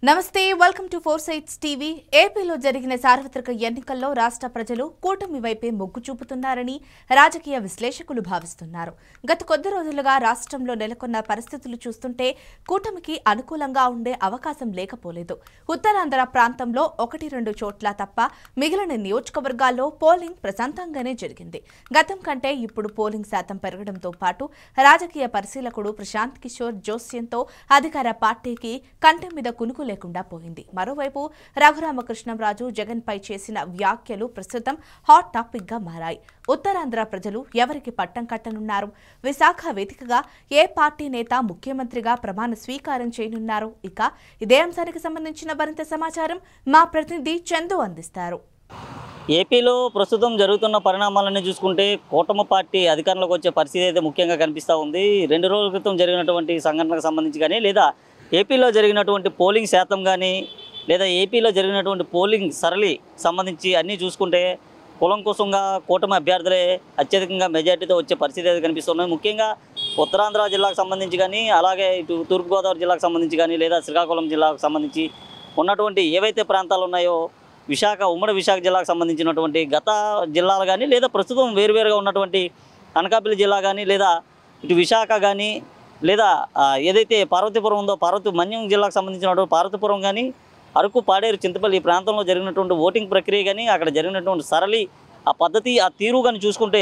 నమస్తే welcome to four sides TV. ఏపీలో జరిగిన సార్వత్రిక ఎన్నికల్లో రాష్ట్ర ప్రజలు కూటమి వైపే మొగ్గు చూపుతున్నారని రాజకీయ విశ్లేషకులు భావిస్తున్నారు. గత కొద్ది రోజులుగా రాష్ట్రంలో నెలకొన్న పరిస్థితులు చూస్తుంటే కూటమికి అనుకూలంగా ఉండే అవకాశం లేకపోలేదు. ఉత్తరాంధ్ర ప్రాంతంలో 1-2 చోట్ల తప్ప మిగిలిన నియోజకవర్గాల్లో పోలింగ్ ప్రశాంతంగానే జరిగింది. గతం కంటే ఇప్పుడు పోలింగ్ శాతం పెరగడంతో పాటు రాజకీయ పరిశీలకుడు ప్రశాంత్ కిషోర్ జోస్యంతో అధికార పార్టీకి కంటి మీద కునుకు లేకుండా పోయింది. మరోవైపు రఘురామకృష్ణంరాజు జగన్ పై చేసిన వ్యాఖ్యలు ప్రస్తుతం హాట్ టాపిక్ గా మారాయి. ఉత్తరాంధ్ర ప్రజలు ఎవరికి పట్టం కట్టనున్నారు? విశాఖ వేదికగా ఏ పార్టీ నేత ముఖ్యమంత్రిగా ప్రమాణ స్వీకారం చేయనున్నారు? ఇక ఇదే అంశానికి సంబంధించిన మరింత సమాచారం మా ప్రతినిధి చందు అందిస్తారు. ఏపీలో ప్రస్తుతం జరుగుతున్న పరిణామాలన్నీ చూసుకుంటే కూటమి పార్టీ అధికారంలోకి వచ్చే పరిస్థితి అయితే ముఖ్యంగా కనిపిస్తూ ఉంది. 2 రోజుల క్రితం జరిగినటువంటి సంఘటనకు సంబంధించి కానీ, లేదా ఏపీలో జరిగినటువంటి పోలింగ్ శాతం కానీ, లేదా ఏపీలో జరిగినటువంటి పోలింగ్ సరళి సంబంధించి అన్నీ చూసుకుంటే కులంకుశంగా కూటమి అభ్యర్థులే అత్యధికంగా మెజార్టీతో వచ్చే పరిస్థితి అయితే కనిపిస్తున్నాయి. ముఖ్యంగా ఉత్తరాంధ్ర జిల్లాకు సంబంధించి కానీ, అలాగే ఇటు తూర్పుగోదావరి జిల్లాకు సంబంధించి కానీ, లేదా శ్రీకాకుళం జిల్లాకు సంబంధించి ఉన్నటువంటి ఏవైతే ప్రాంతాలు ఉన్నాయో, ఉమ్మడి విశాఖ జిల్లాకు సంబంధించినటువంటి గత జిల్లాలు కానీ, లేదా ప్రస్తుతం వేరువేరుగా ఉన్నటువంటి అనకాపల్లి జిల్లా కానీ, లేదా ఇటు విశాఖ కానీ, లేదా ఏదైతే పార్వతీపురం ఉందో మన్యం జిల్లాకు సంబంధించినటువంటి పార్వతీపురం కానీ, అరకు, పాడేరు, చింతపల్లి ఈ ప్రాంతంలో జరిగినటువంటి ఓటింగ్ ప్రక్రియ కానీ, అక్కడ జరిగినటువంటి సరళి ఆ పద్ధతి ఆ తీరు కానీ చూసుకుంటే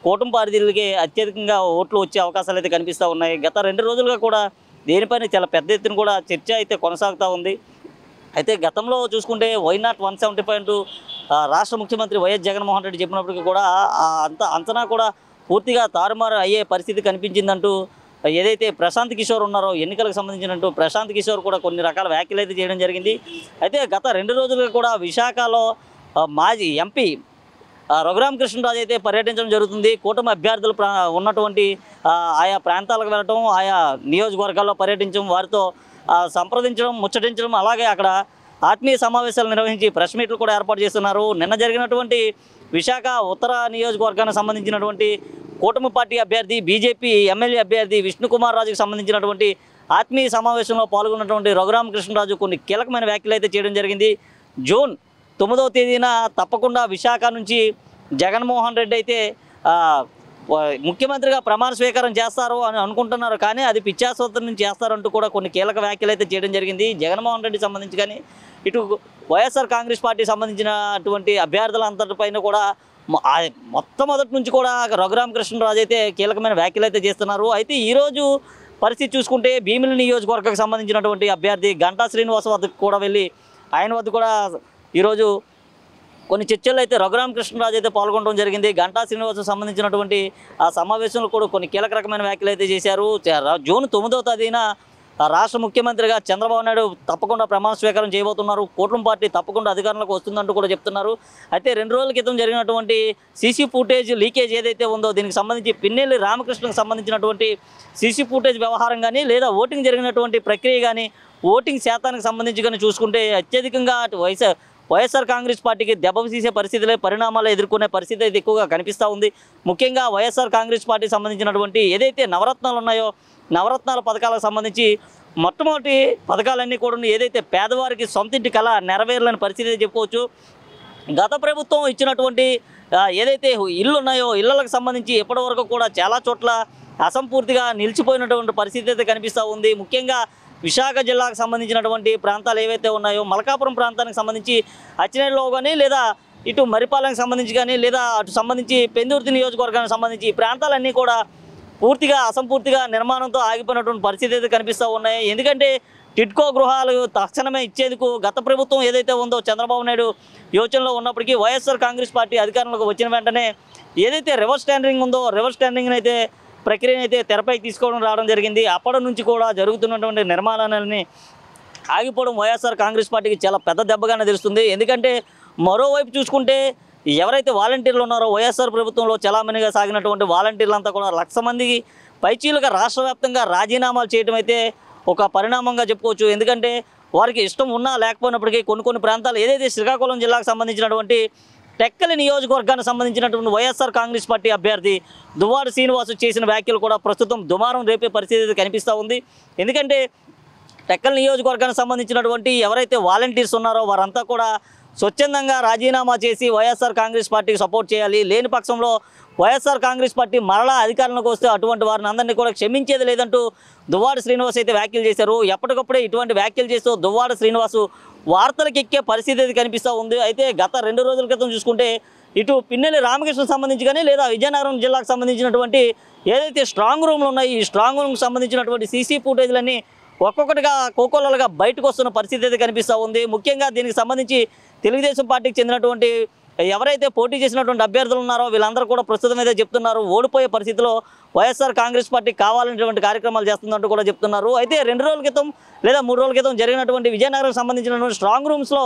కూటమి పార్టీలకే అత్యధికంగా ఓట్లు వచ్చే అవకాశాలు అయితే కనిపిస్తూ ఉన్నాయి. గత 2 రోజులుగా కూడా దేనిపైన చాలా పెద్ద ఎత్తున కూడా చర్చ అయితే కొనసాగుతూ ఉంది. అయితే గతంలో చూసుకుంటే వైనాట్ 170 రాష్ట్ర ముఖ్యమంత్రి వైఎస్ జగన్మోహన్ రెడ్డి చెప్పినప్పటికీ కూడా అంచనా కూడా పూర్తిగా తారుమారు అయ్యే పరిస్థితి కనిపించిందంటూ ఏదైతే ప్రశాంత్ కిషోర్ ఉన్నారో, ఎన్నికలకు సంబంధించినట్టు ప్రశాంత్ కిషోర్ కూడా కొన్ని రకాల వ్యాఖ్యలు అయితే చేయడం జరిగింది. అయితే గత 2 రోజులుగా కూడా విశాఖలో మాజీ ఎంపీ రఘురామకృష్ణరాజు అయితే పర్యటించడం జరుగుతుంది. కూటమి అభ్యర్థులు ఉన్నటువంటి ఆయా ప్రాంతాలకు వెళ్ళటం, ఆయా నియోజకవర్గాల్లో పర్యటించడం, వారితో సంప్రదించడం, ముచ్చటించడం, అలాగే అక్కడ ఆత్మీయ సమావేశాలు నిర్వహించి ప్రెస్ మీట్లు కూడా ఏర్పాటు చేస్తున్నారు. నిన్న జరిగినటువంటి విశాఖ ఉత్తర నియోజకవర్గానికి సంబంధించినటువంటి కూటమి పార్టీ అభ్యర్థి, బీజేపీ ఎమ్మెల్యే అభ్యర్థి విష్ణుకుమార్ రాజుకు సంబంధించినటువంటి ఆత్మీయ సమావేశంలో పాల్గొన్నటువంటి రఘురామకృష్ణరాజు కొన్ని కీలకమైన వ్యాఖ్యలు అయితే చేయడం జరిగింది. జూన్ 9వ తేదీన తప్పకుండా విశాఖ నుంచి జగన్మోహన్ రెడ్డి అయితే ముఖ్యమంత్రిగా ప్రమాణ స్వీకారం చేస్తారు అని అనుకుంటున్నారు, కానీ అది పిచ్చాసూత్రం నుంచి చేస్తారంటూ కూడా కొన్ని కీలక వ్యాఖ్యలు అయితే చేయడం జరిగింది. జగన్మోహన్ రెడ్డి సంబంధించి కానీ, ఇటు వైఎస్ఆర్ కాంగ్రెస్ పార్టీ సంబంధించినటువంటి అభ్యర్థులంతటిపైన కూడా మొట్టమొదటి నుంచి కూడా రఘురామకృష్ణరాజు అయితే కీలకమైన వ్యాఖ్యలు అయితే చేస్తున్నారు. అయితే ఈరోజు పరిస్థితి చూసుకుంటే భీమిలి నియోజకవర్గానికి సంబంధించినటువంటి అభ్యర్థి గంటా శ్రీనివాస్ వద్దకు కూడా వెళ్ళి ఆయన వద్ద కూడా ఈరోజు కొన్ని చర్చలు అయితే రఘురామకృష్ణరాజు అయితే పాల్గొనడం జరిగింది. గంటా శ్రీనివాస్ సంబంధించినటువంటి ఆ సమావేశంలో కూడా కొన్ని కీలక రకమైన వ్యాఖ్యలు అయితే చేశారు. జూన్ 9వ తేదీన రాష్ట్ర ముఖ్యమంత్రిగా చంద్రబాబు నాయుడు తప్పకుండా ప్రమాణ స్వీకారం చేయబోతున్నారు. కూటమి పార్టీ తప్పకుండా అధికారంలోకి వస్తుందంటూ కూడా చెప్తున్నారు. అయితే 2 రోజుల క్రితం జరిగినటువంటి సీసీ ఫుటేజ్ లీకేజ్ ఏదైతే ఉందో, దీనికి సంబంధించి పిన్నెల్లి రామకృష్ణకు సంబంధించినటువంటి సీసీ ఫుటేజ్ వ్యవహారం కానీ, లేదా ఓటింగ్ జరిగినటువంటి ప్రక్రియ కానీ, ఓటింగ్ శాతానికి సంబంధించి కానీ చూసుకుంటే అత్యధికంగా వైఎస్ఆర్ కాంగ్రెస్ పార్టీకి దెబ్బతీసే పరిణామాలు ఎదుర్కొనే పరిస్థితి అయితే ఎక్కువగా కనిపిస్తూ ఉంది. ముఖ్యంగా వైఎస్ఆర్ కాంగ్రెస్ పార్టీకి సంబంధించినటువంటి ఏదైతే నవరత్నాలు ఉన్నాయో, నవరత్నాల పథకాలకు సంబంధించి మొట్టమొదటి పథకాలన్నీ కూడా ఏదైతే పేదవారికి సొంతింటి కళ నెరవేరలేని పరిస్థితి చెప్పుకోవచ్చు. గత ప్రభుత్వం ఇచ్చినటువంటి ఏదైతే ఇళ్ళు ఉన్నాయో, ఇళ్లకు సంబంధించి ఇప్పటివరకు కూడా చాలా చోట్ల అసంపూర్తిగా నిలిచిపోయినటువంటి పరిస్థితి అయితే కనిపిస్తూ ఉంది. ముఖ్యంగా విశాఖ జిల్లాకు సంబంధించినటువంటి ప్రాంతాలు ఏవైతే ఉన్నాయో, మలకాపురం ప్రాంతానికి సంబంధించి అచ్చినేరులో కానీ, లేదా ఇటు మరిపాలెంకి సంబంధించి కానీ, లేదా అటు సంబంధించి పెందుర్తి నియోజకవర్గానికి సంబంధించి ఈ ప్రాంతాలన్నీ కూడా పూర్తిగా అసంపూర్తిగా నిర్మాణంతో ఆగిపోయినటువంటి పరిస్థితి అయితే కనిపిస్తూ ఉన్నాయి. ఎందుకంటే టిడ్కో గృహాలు తక్షణమే ఇచ్చేందుకు గత ప్రభుత్వం ఏదైతే ఉందో చంద్రబాబు నాయుడు యోచనలో ఉన్నప్పటికీ వైఎస్ఆర్ కాంగ్రెస్ పార్టీ అధికారంలోకి వచ్చిన వెంటనే ఏదైతే రివర్స్ టెండరింగ్ ఉందో, రివర్స్ టెండరింగ్ అయితే ప్రక్రియను అయితే తెరపైకి తీసుకోవడం రావడం జరిగింది. అప్పటి నుంచి కూడా జరుగుతున్నటువంటి నిర్మాణాలని ఆగిపోవడం వైఎస్ఆర్ కాంగ్రెస్ పార్టీకి చాలా పెద్ద దెబ్బగానే తెలుస్తుంది. ఎందుకంటే మరోవైపు చూసుకుంటే ఎవరైతే వాలంటీర్లు ఉన్నారో, వైఎస్ఆర్ ప్రభుత్వంలో చలామణిగా సాగినటువంటి వాలంటీర్లంతా కూడా 1,00,000 మందికి పైచీలుగా రాష్ట్ర వ్యాప్తంగా రాజీనామాలు చేయడం అయితే ఒక పరిణామంగా చెప్పుకోవచ్చు. ఎందుకంటే వారికి ఇష్టం ఉన్నా లేకపోయినప్పటికీ కొన్ని ప్రాంతాలు ఏదైతే శ్రీకాకుళం జిల్లాకు సంబంధించినటువంటి టెక్కలి నియోజకవర్గానికి సంబంధించినటువంటి వైఎస్ఆర్ కాంగ్రెస్ పార్టీ అభ్యర్థి దువ్వాడ శ్రీనివాస్ చేసిన వ్యాఖ్యలు కూడా ప్రస్తుతం దుమారం రేపే పరిస్థితి కనిపిస్తూ ఉంది. ఎందుకంటే టెక్కల్ నియోజకవర్గానికి సంబంధించినటువంటి ఎవరైతే వాలంటీర్స్ ఉన్నారో వారంతా కూడా స్వచ్ఛందంగా రాజీనామా చేసి వైఎస్ఆర్ కాంగ్రెస్ పార్టీకి సపోర్ట్ చేయాలి. లేని పక్షంలో వైఎస్ఆర్ కాంగ్రెస్ పార్టీ మరలా అధికారంలోకి వస్తే అటువంటి వారిని అందరినీ కూడా క్షమించేది లేదంటూ దువ్వాడ శ్రీనివాస్ అయితే వ్యాఖ్యలు చేశారు. ఎప్పటికప్పుడే ఇటువంటి వ్యాఖ్యలు చేస్తూ దువ్వాడ శ్రీనివాసు వార్తలకు ఎక్కే పరిస్థితి అయితే కనిపిస్తూ ఉంది. అయితే గత 2 రోజుల క్రితం చూసుకుంటే ఇటు పిన్నెల్లి రామకృష్ణకు సంబంధించి కానీ లేదా విజయనగరం జిల్లాకు సంబంధించినటువంటి ఏదైతే స్ట్రాంగ్ రూమ్లు ఉన్నాయి ఈ స్ట్రాంగ్ రూమ్కి సంబంధించినటువంటి సీసీ ఫుటేజ్లన్నీ ఒక్కొక్కటిగా కోకోలలుగా బయటకు వస్తున్న పరిస్థితి అయితే కనిపిస్తూ ఉంది. ముఖ్యంగా దీనికి సంబంధించి తెలుగుదేశం పార్టీకి చెందినటువంటి ఎవరైతే పోటీ చేసినటువంటి అభ్యర్థులు ఉన్నారో వీళ్ళందరూ కూడా ప్రస్తుతం అయితే చెప్తున్నారు ఓడిపోయే పరిస్థితిలో వైఎస్ఆర్ కాంగ్రెస్ పార్టీ కావాలనేటువంటి కార్యక్రమాలు చేస్తుందంటూ కూడా చెప్తున్నారు. అయితే 2 రోజుల క్రితం లేదా 3 రోజుల క్రితం జరిగినటువంటి విజయనగరం సంబంధించినటువంటి స్ట్రాంగ్ రూమ్స్లో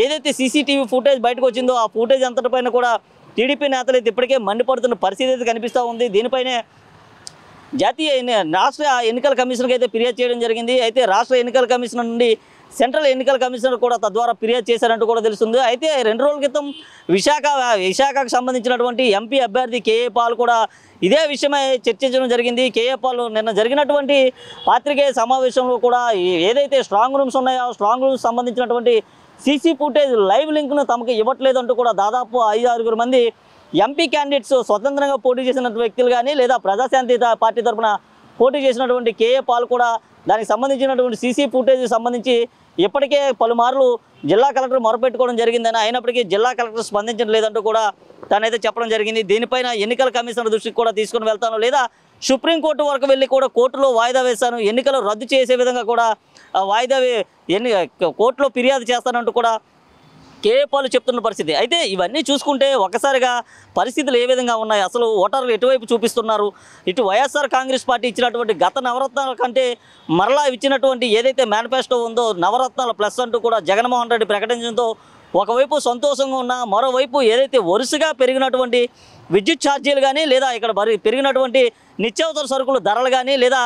ఏదైతే సీసీటీవీ ఫుటేజ్ బయటకు వచ్చిందో ఆ ఫుటేజ్ అంతటిపైన కూడా టీడీపీ నేతలు అయితే ఇప్పటికే మండిపడుతున్న పరిస్థితి అయితే కనిపిస్తూ ఉంది. దీనిపైనే రాష్ట్ర ఎన్నికల కమిషన్కి అయితే ఫిర్యాదు చేయడం జరిగింది. అయితే రాష్ట్ర ఎన్నికల కమిషన్ నుండి సెంట్రల్ ఎన్నికల కమిషనర్ కూడా తద్వారా ఫిర్యాదు చేశారంటూ కూడా తెలుస్తుంది. అయితే 2 రోజుల క్రితం విశాఖకు సంబంధించినటువంటి ఎంపీ అభ్యర్థి కేఏ పాల్ కూడా ఇదే విషయమై చర్చించడం జరిగింది. కేఏ పాల్ నిన్న జరిగినటువంటి పాత్రికేయ సమావేశంలో కూడా ఏదైతే స్ట్రాంగ్ రూమ్స్ ఉన్నాయో ఆ స్ట్రాంగ్ రూమ్స్ సంబంధించినటువంటి సీసీ ఫుటేజ్ లైవ్ లింక్ను తమకు ఇవ్వట్లేదంటూ కూడా దాదాపు 5-6 మంది ఎంపీ క్యాండిడేట్స్ స్వతంత్రంగా పోటీ చేసిన వ్యక్తులు కానీ లేదా ప్రజాశాంతి పార్టీ తరఫున పోటీ చేసినటువంటి కేఏ పాల్ కూడా దానికి సంబంధించినటువంటి సీసీ ఫుటేజ్ సంబంధించి ఇప్పటికే పలుమార్లు జిల్లా కలెక్టర్ మొరపెట్టుకోవడం జరిగిందని అయినప్పటికీ జిల్లా కలెక్టర్ స్పందించడం లేదంటూ కూడా తనైతే చెప్పడం జరిగింది. దీనిపైన ఎన్నికల కమిషనర్ దృష్టికి కూడా తీసుకుని వెళ్తాను లేదా సుప్రీంకోర్టు వరకు వెళ్ళి కూడా కోర్టులో వాయిదా వేస్తాను, ఎన్నికలు రద్దు చేసే విధంగా కూడా కోర్టులో ఫిర్యాదు చేస్తానంటూ కూడా కేఏ పాల్ చెప్తున్న పరిస్థితి. అయితే ఇవన్నీ చూసుకుంటే ఒకసారిగా పరిస్థితులు ఏ విధంగా ఉన్నాయి, అసలు ఓటర్లు ఎటువైపు చూపిస్తున్నారు, ఇటు వైఎస్ఆర్ కాంగ్రెస్ పార్టీ ఇచ్చినటువంటి గత నవరత్నాల కంటే మరలా ఇచ్చినటువంటి ఏదైతే మేనిఫెస్టో ఉందో నవరత్నాల ప్లస్ అంటూ కూడా జగన్మోహన్ రెడ్డి ప్రకటించడంతో ఒకవైపు సంతోషంగా ఉన్న మరోవైపు ఏదైతే వరుసగా పెరిగినటువంటి విద్యుత్ ఛార్జీలు కానీ లేదా ఇక్కడ పెరిగినటువంటి నిత్యావసర సరుకుల ధరలు కానీ లేదా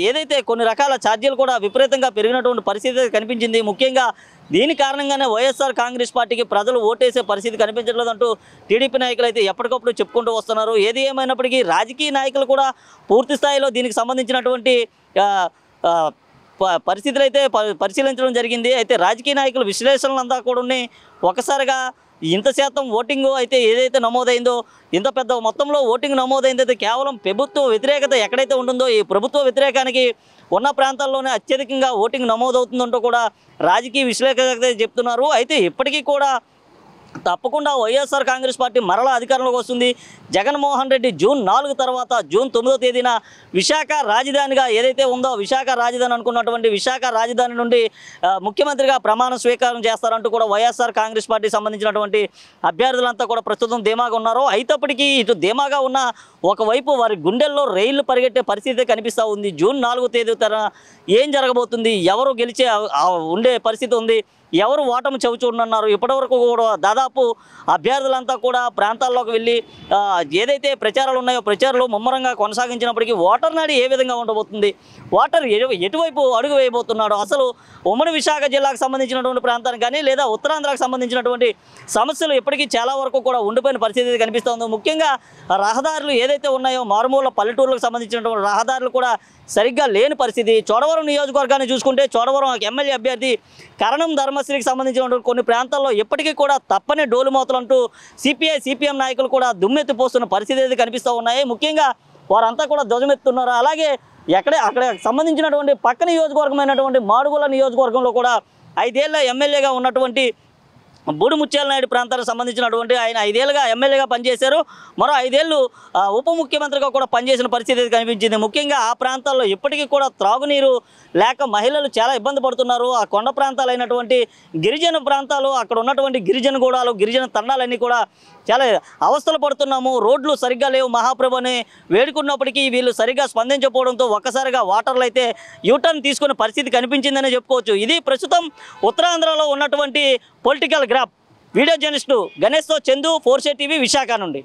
ఏదైతే కొన్ని రకాల ఛార్జీలు కూడా విపరీతంగా పెరిగినటువంటి పరిస్థితి కనిపించింది. ముఖ్యంగా దీని కారణంగానే వైఎస్ఆర్ కాంగ్రెస్ పార్టీకి ప్రజలు ఓటేసే పరిస్థితి కనిపించట్లేదంటూ టీడీపీ నాయకులు అయితే ఎప్పటికప్పుడు చెప్పుకుంటూ వస్తున్నారు. ఏది ఏమైనప్పటికీ రాజకీయ నాయకులు కూడా పూర్తి స్థాయిలో దీనికి సంబంధించినటువంటి పరిస్థితులు అయితే పరిశీలించడం జరిగింది. అయితే రాజకీయ నాయకుల విశ్లేషణలంతా కూడా ఒకసారిగా ఇంత శాతం ఓటింగ్ అయితే ఏదైతే నమోదైందో ఇంత పెద్ద మొత్తంలో ఓటింగ్ నమోదైందైతే కేవలం ప్రభుత్వ వ్యతిరేకత ఎక్కడైతే ఉంటుందో ఈ ప్రభుత్వ వ్యతిరేకానికి ఉన్న ప్రాంతాల్లోనే అత్యధికంగా ఓటింగ్ నమోదవుతుందంటూ కూడా రాజకీయ విశ్లేషకులు చెప్తున్నారు. అయితే ఇప్పటికీ కూడా తప్పకుండా వైఎస్ఆర్ కాంగ్రెస్ పార్టీ మరలా అధికారంలోకి వస్తుంది. జగన్మోహన్ రెడ్డి జూన్ 4 తర్వాత జూన్ 9వ తేదీన విశాఖ రాజధానిగా ఏదైతే ఉందో విశాఖ రాజధాని అనుకున్నటువంటి విశాఖ రాజధాని నుండి ముఖ్యమంత్రిగా ప్రమాణ స్వీకారం చేస్తారంటూ కూడా వైఎస్ఆర్ కాంగ్రెస్ పార్టీ సంబంధించినటువంటి అభ్యర్థులంతా కూడా ప్రస్తుతం ధీమాగా ఉన్నారు. అయినప్పటికీ ఇటు ధీమాగా ఉన్న ఒకవైపు వారి గుండెల్లో రైళ్లు పరిగెట్టే పరిస్థితి కనిపిస్తూ ఉంది. జూన్ 4వ తేదీ ఏం జరగబోతుంది, ఎవరు గెలిచే ఉండే పరిస్థితి ఉంది, ఎవరు ఓటమి చవిచూడనున్నారు. ఇప్పటివరకు కూడా దాదాపు అభ్యర్థులంతా కూడా ప్రాంతాల్లోకి వెళ్ళి ఏదైతే ప్రచారాలు ఉన్నాయో ప్రచారాలు ముమ్మరంగా కొనసాగించినప్పటికీ ఓటర్ నాడి ఏ విధంగా ఉండబోతుంది, ఓటర్ ఎటువైపు అడుగు వేయబోతున్నాడు, అసలు ఉమ్మడి విశాఖ జిల్లాకు సంబంధించినటువంటి ప్రాంతానికి కానీ లేదా ఉత్తరాంధ్రకు సంబంధించినటువంటి సమస్యలు ఇప్పటికీ చాలా వరకు కూడా ఉండిపోయిన పరిస్థితి కనిపిస్తుంది. ముఖ్యంగా రహదారులు ఏదైతే ఉన్నాయో మారుమూల పల్లెటూర్లకు సంబంధించినటువంటి రహదారులు కూడా సరిగ్గా లేని పరిస్థితి. చోడవరం నియోజకవర్గాన్ని చూసుకుంటే చోడవరం ఎమ్మెల్యే అభ్యర్థి కరణం ధర్మశ్రీకి సంబంధించినటువంటి కొన్ని ప్రాంతాల్లో ఇప్పటికీ కూడా తప్పని డోలు మోతలంటూ సిపిఐ సిపిఎం నాయకులు కూడా దుమ్మెత్తిపోస్తున్న పరిస్థితి అయితే కనిపిస్తూ ఉన్నాయి. ముఖ్యంగా వారంతా కూడా ధ్వజమెత్తున్నారు. అలాగే అక్కడ సంబంధించినటువంటి పక్క నియోజకవర్గమైనటువంటి మాడుగుల నియోజకవర్గంలో కూడా 5 ఏళ్ల ఎమ్మెల్యేగా ఉన్నటువంటి బూడి ముత్యాల నాయుడు ప్రాంతానికి సంబంధించినటువంటి ఆయన 5 ఏళ్ళుగా ఎమ్మెల్యేగా పనిచేశారు. మరో 5 ఏళ్ళు ఉప ముఖ్యమంత్రిగా కూడా పనిచేసిన పరిస్థితి కనిపించింది. ముఖ్యంగా ఆ ప్రాంతాల్లో ఇప్పటికీ కూడా త్రాగునీరు లేక మహిళలు చాలా ఇబ్బంది పడుతున్నారు. ఆ కొండ ప్రాంతాలైనటువంటి గిరిజన ప్రాంతాలు అక్కడ ఉన్నటువంటి గిరిజన గూడాలు గిరిజన తండాలన్నీ కూడా చాలా అవస్థలు పడుతున్నాము, రోడ్లు సరిగ్గా లేవు మహాప్రభు అని వేడుకున్నప్పటికీ వీళ్ళు సరిగ్గా స్పందించకపోవడంతో ఒక్కసారిగా వాటర్లు అయితే యూటర్న్ తీసుకునే పరిస్థితి కనిపించిందని చెప్పుకోవచ్చు. ఇది ప్రస్తుతం ఉత్తరాంధ్రలో ఉన్నటువంటి పొలిటికల్ గ్రాఫ్. వీడియో జర్నలిస్టు గణేష్తో చందు, 4 టీవీ విశాఖ నుండి.